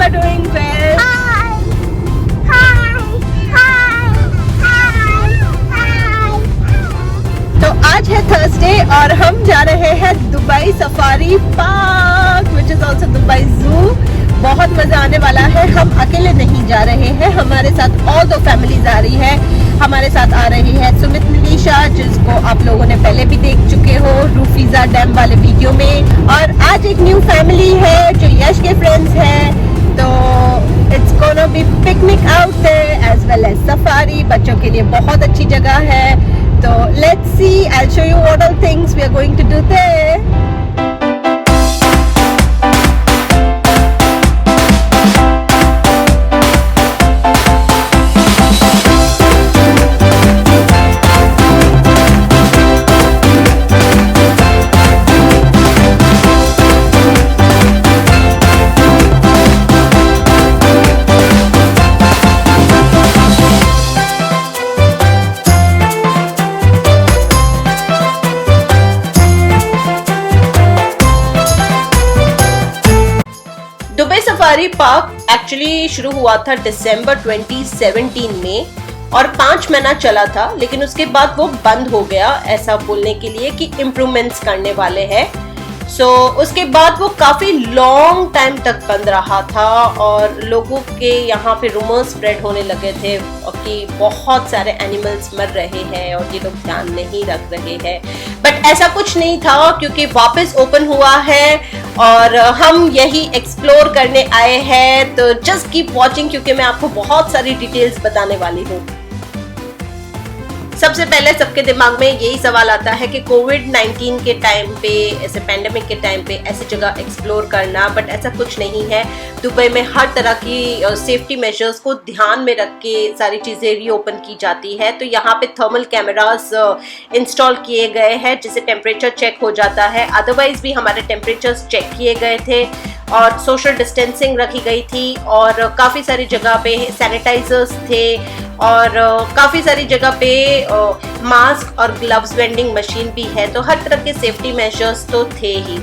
are doing well. तो आज है थर्सडे और हम जा रहे हैं Dubai safari park which is also Dubai जू। बहुत मजा आने वाला है। हम अकेले नहीं जा रहे हैं, हमारे साथ और 2 फैमिलीज आ रही है। हमारे साथ आ रही है सुमित निशा, जिसको आप लोगों ने पहले भी देख चुके हो रूफीजा डैम वाले वीडियो में, और आज एक न्यू फैमिली है जो यश के फ्रेंड्स हैं। तो it's gonna be picnic out there as well as safari. बच्चों के लिए बहुत अच्छी जगह है। तो let's see, I will show you what all things we are going to do there. Dubai safari park actually शुरू हुआ था दिसंबर 2017 में और 5 महीना चला था, लेकिन उसके बाद वो बंद हो गया, ऐसा बोलने के लिए कि इम्प्रूवमेंट्स करने वाले हैं। उसके बाद वो काफी लॉन्ग टाइम तक बंद रहा था और लोगों के यहाँ पे रूमर्स स्प्रेड होने लगे थे कि बहुत सारे एनिमल्स मर रहे हैं और ये लोग ध्यान नहीं रख रहे हैं। बट ऐसा कुछ नहीं था, क्योंकि वापस ओपन हुआ है और हम यही एक्सप्लोर करने आए हैं। तो जस्ट कीप वॉचिंग, क्योंकि मैं आपको बहुत सारी डिटेल्स बताने वाली हूँ। सबसे पहले सबके दिमाग में यही सवाल आता है कि कोविड-19 के टाइम पे, ऐसे पैंडेमिक के टाइम पे ऐसी जगह एक्सप्लोर करना, बट ऐसा कुछ नहीं है। दुबई में हर तरह की सेफ्टी मेजर्स को ध्यान में रख के सारी चीज़ें रीओपन की जाती है। तो यहाँ पे थर्मल कैमरास इंस्टॉल किए गए हैं, जिससे टेम्परेचर चेक हो जाता है। अदरवाइज भी हमारे टेम्परेचर्स चेक किए गए थे और सोशल डिस्टेंसिंग रखी गई थी और काफ़ी सारी जगह पे सैनिटाइजर्स थे और काफ़ी सारी जगह पे मास्क और ग्लव्स वेंडिंग मशीन भी है। तो हर तरह के सेफ्टी मेजर्स तो थे ही।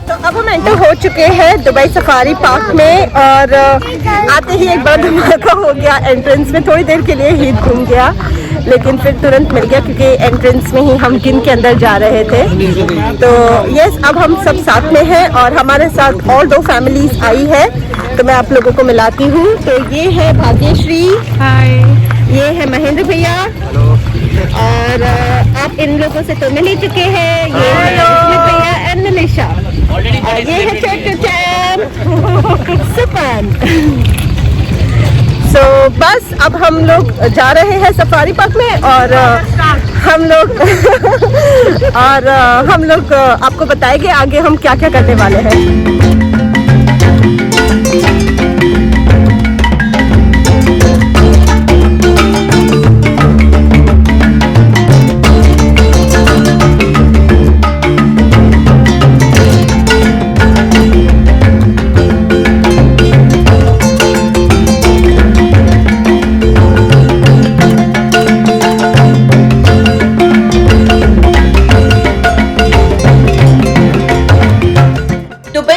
तो अब हम एंटर हो चुके हैं दुबई सफारी पार्क में और आते ही एक बड़ा धमाका हो गया। एंट्रेंस में थोड़ी देर के लिए ही घूम गया, लेकिन फिर तुरंत मिल गया, क्योंकि एंट्रेंस में ही हम जिम के अंदर जा रहे थे। तो यस, अब हम सब साथ में हैं और हमारे साथ और 2 फैमिलीज आई है। तो मैं आप लोगों को मिलाती हूँ। तो ये है भाग्यश्री, हाय। ये है महेंद्र भैया, हेलो। और आप इन लोगों से तो मिल ही चुके हैं। ये है भैया एंड निशा, और ये है छोटू चैम सुपन। बस अब हम लोग जा रहे हैं सफारी पार्क में और हम लोग आपको बताएंगे आगे हम क्या क्या करने वाले हैं।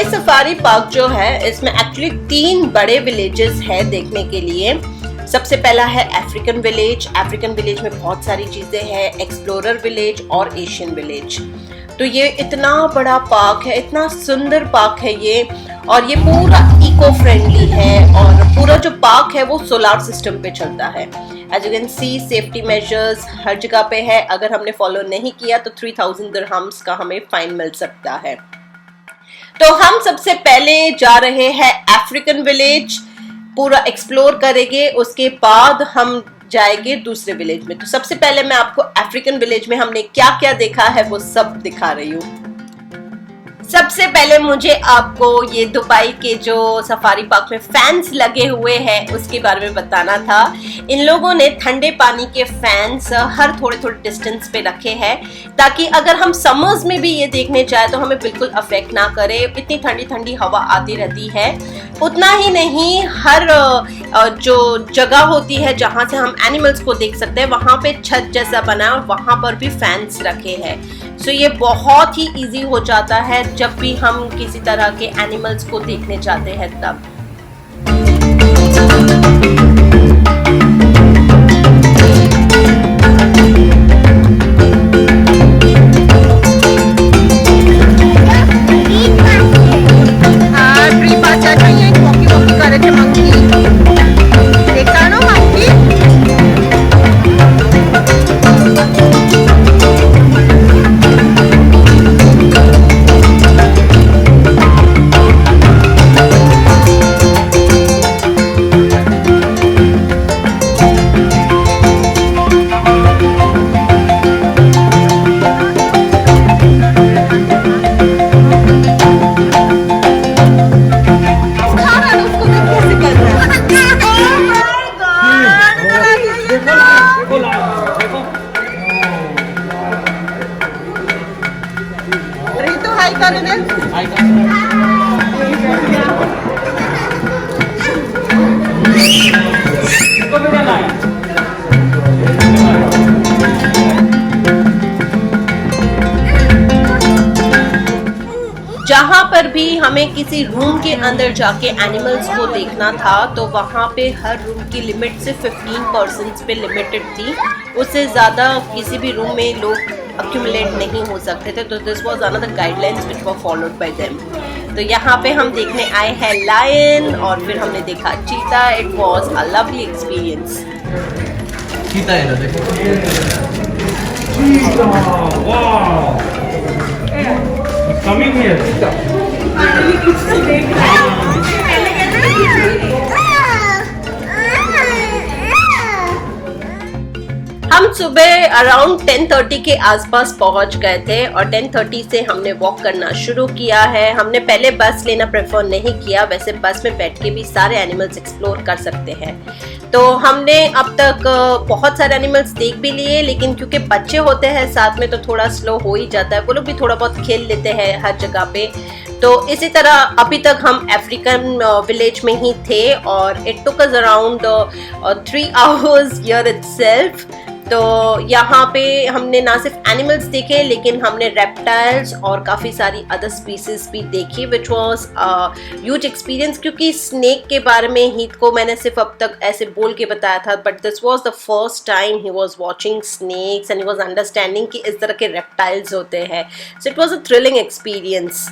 सफारी पार्क जो है, इसमें एक्चुअली 3 बड़े विलेजेस है देखने के लिए। सबसे पहला है अफ्रीकन विलेज। अफ्रीकन विलेज में बहुत सारी चीजें हैं, एक्सप्लोरर विलेज और एशियन विलेज। तो ये इतना बड़ा पार्क है, इतना सुंदर पार्क है ये, और ये पूरा इको फ्रेंडली है और पूरा जो पार्क है वो सोलार सिस्टम पे चलता है। As you can see, safety measures हर जगह पे है। अगर हमने फॉलो नहीं किया तो 3000 दिरहम्स का हमें फाइन मिल सकता है। तो हम सबसे पहले जा रहे हैं अफ्रीकन विलेज, पूरा एक्सप्लोर करेंगे, उसके बाद हम जाएंगे दूसरे विलेज में। तो सबसे पहले मैं आपको अफ्रीकन विलेज में हमने क्या क्या देखा है वो सब दिखा रही हूँ। सबसे पहले मुझे आपको ये दुबई के जो सफारी पार्क में फैंस लगे हुए हैं उसके बारे में बताना था। इन लोगों ने ठंडे पानी के फैंस हर थोड़े थोड़े डिस्टेंस पे रखे हैं, ताकि अगर हम समर्स में भी ये देखने चाहे तो हमें बिल्कुल अफेक्ट ना करे। इतनी ठंडी ठंडी हवा आती रहती है। उतना ही नहीं, हर जो जगह होती है जहाँ से हम एनिमल्स को देख सकते हैं वहाँ पे छत जैसा बना है और वहाँ पर भी फैंस रखे हैं। सो ये बहुत ही इजी हो जाता है जब भी हम किसी तरह के एनिमल्स को देखने जाते हैं तब। जहाँ पर भी हमें किसी रूम के अंदर जाके एनिमल्स को देखना था तो वहाँ पे हर रूम की लिमिट से 15% पे लिमिटेड थी, उससे ज़्यादा किसी भी रूम में लोग अक्यूमुलेट नहीं हो सकते थे। तो this was another guidelines which were followed by them. तो यहाँ पे हम देखने आए हैं लायन और फिर हमने देखा चीता। It was a lovely experience. चीता है ना, देखो Coming here. हम सुबह अराउंड 10:30 के आसपास पहुंच गए थे और 10:30 से हमने वॉक करना शुरू किया है। हमने पहले बस लेना प्रेफर नहीं किया, वैसे बस में बैठ के भी सारे एनिमल्स एक्सप्लोर कर सकते हैं। तो हमने अब तक बहुत सारे एनिमल्स देख भी लिए, लेकिन क्योंकि बच्चे होते हैं साथ में तो थोड़ा स्लो हो ही जाता है, वो लोग भी थोड़ा बहुत खेल लेते हैं हर जगह पे। तो इसी तरह अभी तक हम अफ्रीकन विलेज में ही थे और it took us around 3 hours here itself. तो यहाँ पे हमने ना सिर्फ एनिमल्स देखे लेकिन हमने रेप्टाइल्स और काफ़ी सारी अदर स्पीसीज भी देखी, विच वॉज ह्यूज एक्सपीरियंस। क्योंकि स्नेक के बारे में हीथ को मैंने सिर्फ अब तक ऐसे बोल के बताया था, but this was the first time he was watching snakes and he was understanding कि इस तरह के रेप्टाइल्स होते हैं। So it was a thrilling experience.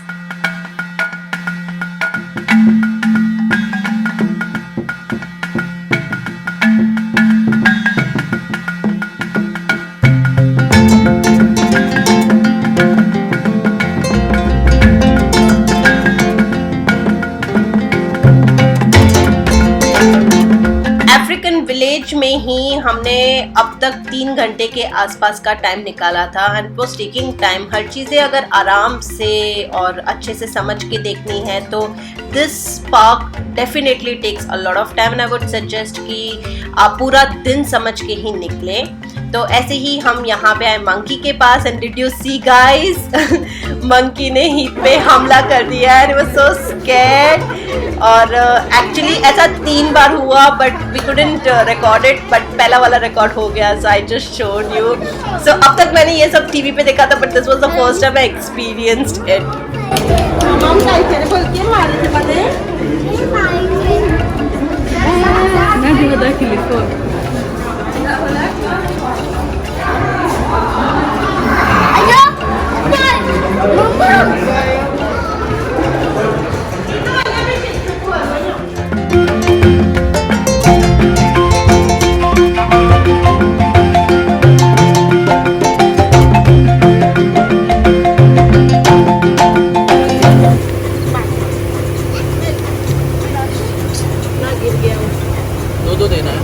Village में ही हमने अब तक 3 घंटे के आसपास का टाइम निकाला था एंड वाज टेकिंग टाइम। हर चीज़ें अगर आराम से और अच्छे से समझ के देखनी है तो this park definitely takes a lot of time and I would suggest कि आप पूरा दिन समझ के ही निकले। तो ऐसे ही हम यहाँ पे आए मंकी के पास and did you see guys, monkey ने हीथ पे हमला कर दिया एंड वाज सो स्कैर्ड। और एक्चुअली ऐसा 3 बार हुआ but we couldn't record it, but पहला वाला रिकॉर्ड हो गया, so I just showed you. So अब तक मैंने ये सब टीवी पे देखा था but this was the first time I experienced it. दो देना है,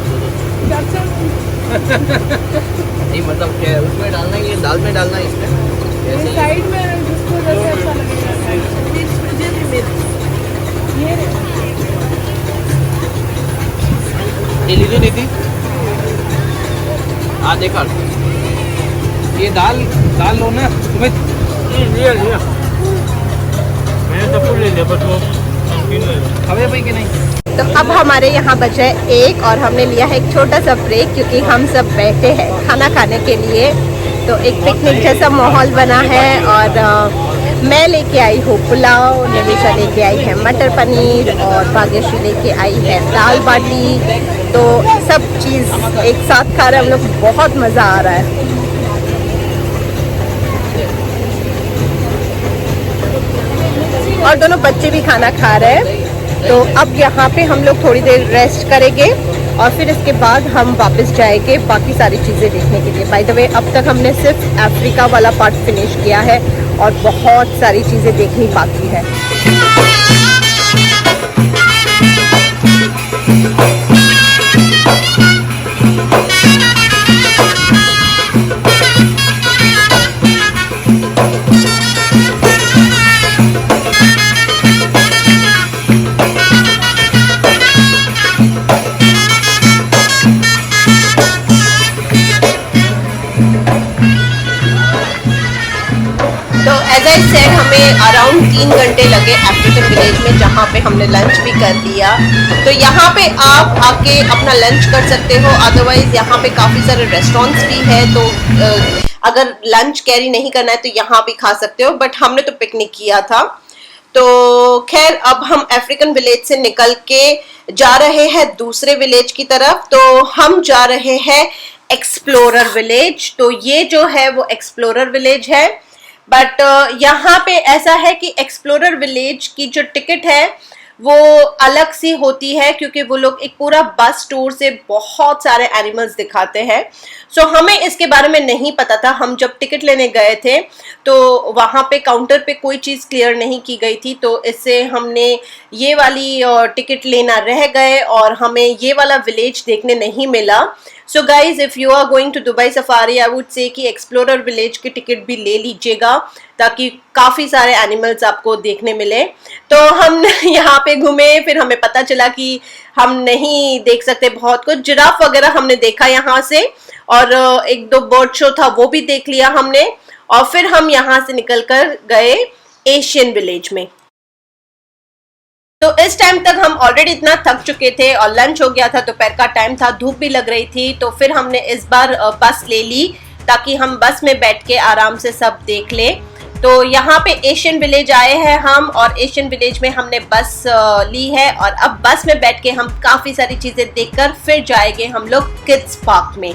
नहीं मतलब क्या उसमें डालना है, ये दाल में डालना है, इसमें ऐसे साइड में जिसको जैसे अच्छा लगेगा। ये लीजिए नीति, हाँ देखा ये दाल लो ना तुम्हें। लिया मैंने सब कुछ ले लिया बस वो खबे भाई कि नहीं। तो अब हमारे यहाँ बचे 1 और हमने लिया है एक छोटा सा ब्रेक क्योंकि हम सब बैठे हैं खाना खाने के लिए। तो एक पिकनिक जैसा माहौल बना है और मैं लेके आई हूँ पुलाव, निमिषा लेके आई है मटर पनीर और भाग्यश्री लेके आई है दाल बाटी। तो सब चीज़ एक साथ खा रहे हैं हम लोग, बहुत मज़ा आ रहा है। और दोनों बच्चे भी खाना खा रहे हैं। तो अब यहाँ पे हम लोग थोड़ी देर रेस्ट करेंगे और फिर इसके बाद हम वापस जाएंगे बाकी सारी चीज़ें देखने के लिए। बाय द वे, अब तक हमने सिर्फ अफ्रीका वाला पार्ट फिनिश किया है और बहुत सारी चीज़ें देखनी बाकी है। हमें अराउंड 3 घंटे लगे अफ्रीकन विलेज में, जहाँ पे हमने लंच भी कर लिया। तो यहाँ पे आप आके अपना लंच कर सकते हो, अदरवाइज यहाँ पे काफ़ी सारे रेस्टोरेंट्स भी है। तो अगर लंच कैरी नहीं करना है तो यहाँ भी खा सकते हो, बट हमने तो पिकनिक किया था। तो खैर, अब हम अफ्रीकन विलेज से निकल के जा रहे हैं दूसरे विलेज की तरफ। तो हम जा रहे हैं एक्सप्लोरर विलेज। तो ये जो है वो एक्सप्लोरर विलेज है, बट यहाँ पे ऐसा है कि एक्सप्लोरर विलेज की जो टिकट है वो अलग सी होती है, क्योंकि वो लोग एक पूरा बस टूर से बहुत सारे एनिमल्स दिखाते हैं। सो हमें इसके बारे में नहीं पता था। हम जब टिकट लेने गए थे तो वहाँ पे काउंटर पे कोई चीज़ क्लियर नहीं की गई थी, तो इससे हमने ये वाली टिकट लेना रह गए और हमें ये वाला विलेज देखने नहीं मिला। So guys, if you are going to Dubai safari, I would say कि एक्सप्लोरर विलेज की टिकट भी ले लीजिएगा, ताकि काफ़ी सारे एनिमल्स आपको देखने मिले। तो हम यहाँ पे घूमे, फिर हमें पता चला कि हम नहीं देख सकते बहुत कुछ। जिराफ वगैरह हमने देखा यहाँ से, और एक दो बर्ड शो था वो भी देख लिया हमने। और फिर हम यहाँ से निकल कर गए एशियन विलेज में। तो इस टाइम तक हम ऑलरेडी इतना थक चुके थे और लंच हो गया था, दोपहर का टाइम था, धूप भी लग रही थी। तो फिर हमने इस बार बस ले ली ताकि हम बस में बैठ के आराम से सब देख लें। तो यहाँ पे एशियन विलेज आए हैं हम, और एशियन विलेज में हमने बस ली है और अब बस में बैठ के हम काफ़ी सारी चीज़ें देखकर फिर जाएंगे हम लोग किड्स पार्क में।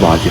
4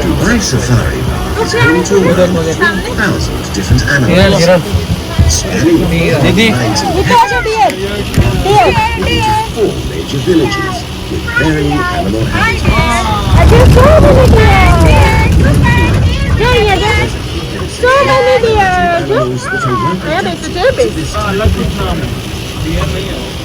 Dubai Safari is home to over 1,000 different animals, spanning the 4 major villages with varying animal habitats.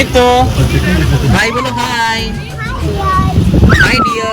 Ito. Hi, bolo, hi. Hi, dear.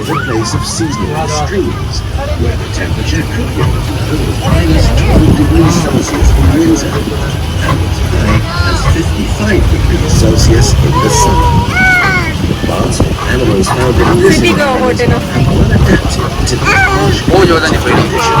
is a place of seasonal extremes where the temperature could get as high as 12 degrees Celsius in winter and as high as 55 degrees Celsius in the summer. The plants and animals found in this environment are well adapted to the harsh conditions.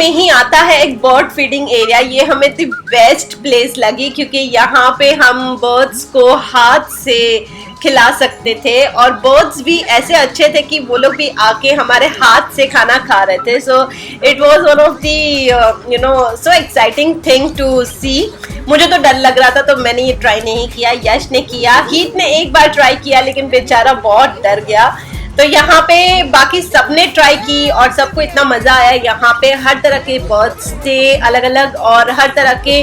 में ही आता है एक bird feeding area. ये हमें the best place लगी क्योंकि यहाँ पे हम बर्ड्स को हाथ से खिला सकते थे और बर्ड्स भी ऐसे अच्छे थे कि वो लोग भी आके हमारे हाथ से खाना खा रहे थे। So it was one of the so exciting thing to see. मुझे तो डर लग रहा था तो मैंने ये ट्राई नहीं किया, यश ने किया, हीत ने एक बार ट्राई किया लेकिन बेचारा बहुत डर गया। तो यहाँ पे बाकी सबने ट्राई की और सबको इतना मजा आया। यहाँ पे हर तरह के बर्ड्स थे अलग अलग और हर तरह के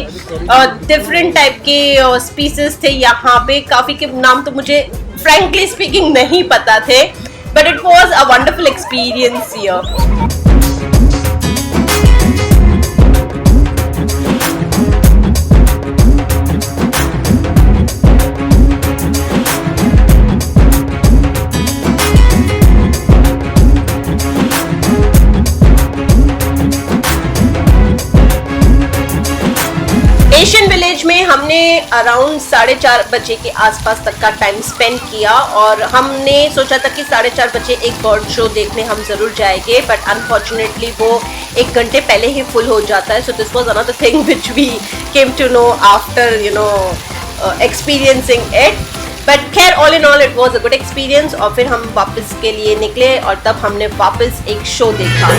डिफरेंट टाइप के स्पीसीज थे। यहाँ पे काफी के नाम तो मुझे फ्रैंकली स्पीकिंग नहीं पता थे, but it was a wonderful experience here. Asian village में हमने अराउंड 4:30 बजे के आसपास तक का टाइम स्पेंड किया और हमने सोचा था कि 4:30 बजे एक बर्ड शो देखने हम जरूर जाएंगे, बट अनफॉर्चुनेटली वो 1 घंटे पहले ही फुल हो जाता है। So this was another thing which we came to know after experiencing it. But खैर all in all it was a good experience. और फिर हम वापस के लिए निकले और तब हमने वापस एक शो देखा।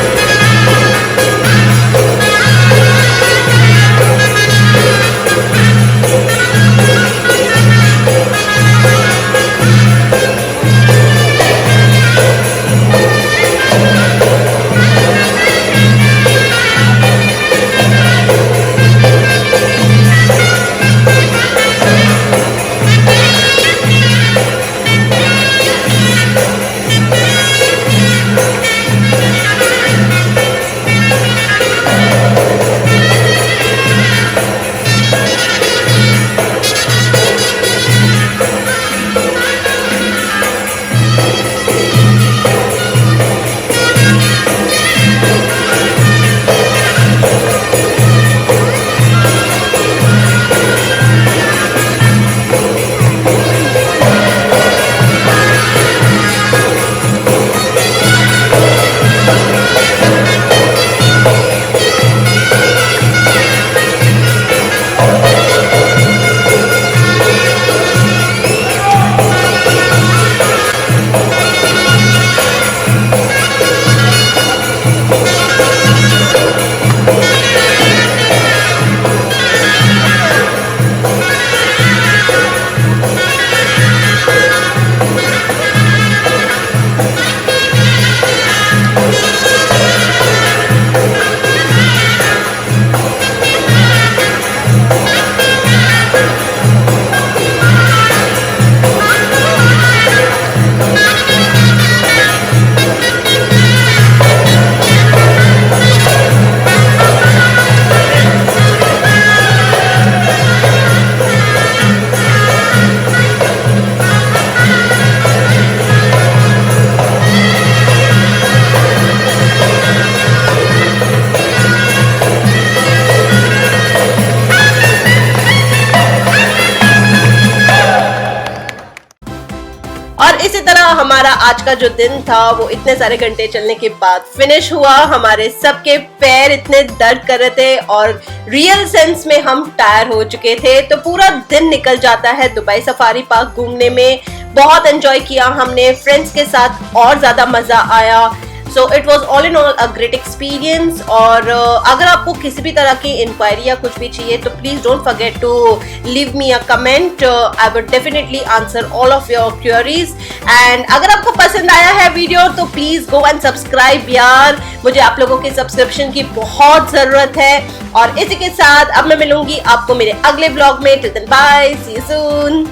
इसी तरह हमारा आज का जो दिन था वो इतने सारे घंटे चलने के बाद फिनिश हुआ। हमारे सबके पैर इतने दर्द कर रहे थे और रियल सेंस में हम टायर हो चुके थे। तो पूरा दिन निकल जाता है दुबई सफारी पार्क घूमने में। बहुत एंजॉय किया हमने फ्रेंड्स के साथ और ज्यादा मजा आया। So it was all in all a great experience. और अगर आपको किसी भी तरह की इंक्वायरी या कुछ भी चाहिए तो please don't forget to leave me a comment. I would definitely answer all of your queries. And अगर आपको पसंद आया है वीडियो तो प्लीज गो एंड सब्सक्राइब यार। मुझे आप लोगों के सब्सक्रिप्शन की बहुत जरूरत है। और इसी के साथ अब मैं मिलूंगी आपको मेरे अगले ब्लॉग में। Till then bye, see you soon.